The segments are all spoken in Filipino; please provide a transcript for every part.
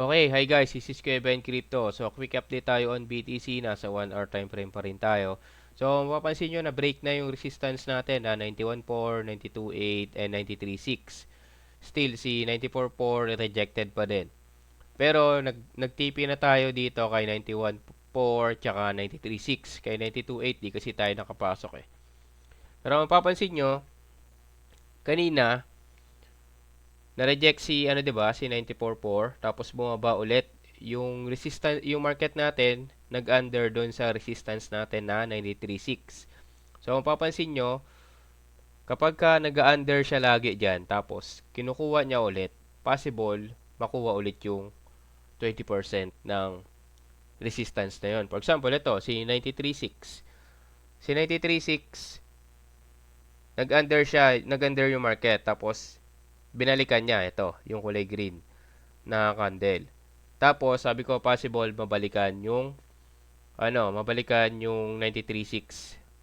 Okay, hi guys, this is Kuya Ben Crypto. So, quick update tayo on BTC. Nasa 1 hour time frame pa rin tayo. So, mapapansin nyo na break na yung resistance natin na 91.4, 92.8, and 93.6. Still, si 94.4 rejected pa din. Pero, nag-TP na tayo dito kay 91.4 tsaka 93.6. Kay 92.8, di kasi tayo nakapasok eh. Pero, mapapansin nyo, kanina, na-reject si ano 'di ba, si 94.4 tapos bumaba ulit yung resistance, yung market natin nag-under doon sa resistance natin na 93.6. So, mapapansin nyo, kapag ka nag-under siya lagi diyan tapos kinukuha niya ulit, possible makuha ulit yung 20% ng resistance na yon. For example, ito, si 93.6. Si 93.6, nag-under yung market tapos binalikan niya ito, yung kulay green na candle. Tapos, sabi ko possible mabalikan yung 93.6,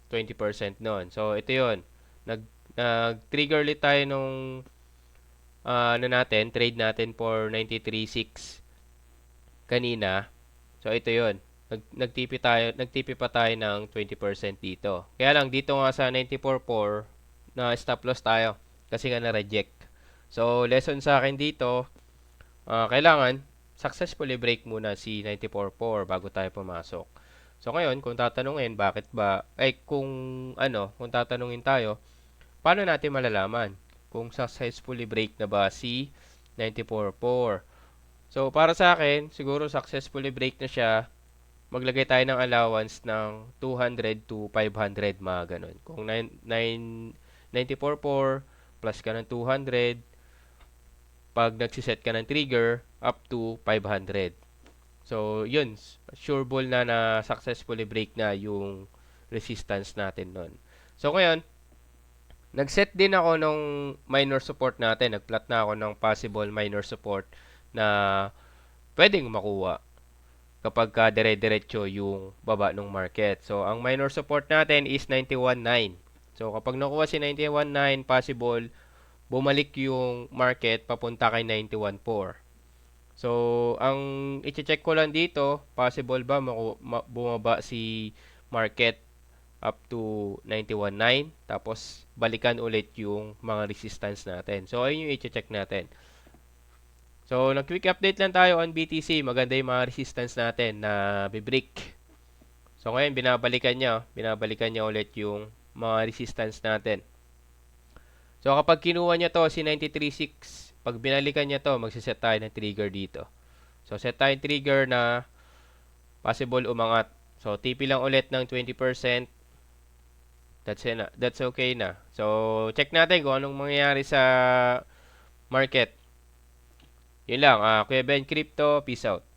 20% noon. So, ito 'yon. Nag-trigger ulit tayo nung trade natin for 93.6 kanina. So, ito 'yon. Nagtipi pa tayo ng 20% dito. Kaya lang dito nga sa 94.4 na stop loss tayo kasi nga na-reject. So, lesson sa akin dito, kailangan successfully break muna si 94.4 bago tayo pumasok. So ngayon, kung tatanungin bakit ba ay kung tatanungin tayo, paano natin malalaman kung successfully break na ba si 94.4? So para sa akin, siguro successfully break na siya. Maglagay tayo ng allowance ng 200 to 500 mga ganun. Kung 94.4 plus ka ng 200, pag nagsiset ka ng trigger, up to 500. So, yun, sure ball na successfully break na yung resistance natin nun. So, ngayon, nag-set din ako nung minor support natin. Nag-plot na ako ng possible minor support na pwedeng makuha kapag ka dire-diretso yung baba ng market. So, ang minor support natin is 91.9. So, kapag nakuha si 91.9, possible bumalik yung market papunta kay 91.4. So, ang i-check ko lang dito, possible ba bumaba si market up to 91.9 tapos balikan ulit yung mga resistance natin. So, ayun yung i-check natin. So, nag-quick update lang tayo on BTC. Maganda yung mga resistance natin na bibreak. So, ngayon binabalikan niya ulit yung mga resistance natin. So, kapag kinuha niya to si 93.6, pag binalikan niya to, magsiset tayo ng trigger dito. So, set tayo trigger na possible umangat. So, TP lang ulit ng 20%. That's okay na. So, check natin kung anong mangyayari sa market. Yun lang. Kuya Ben Crypto, peace out.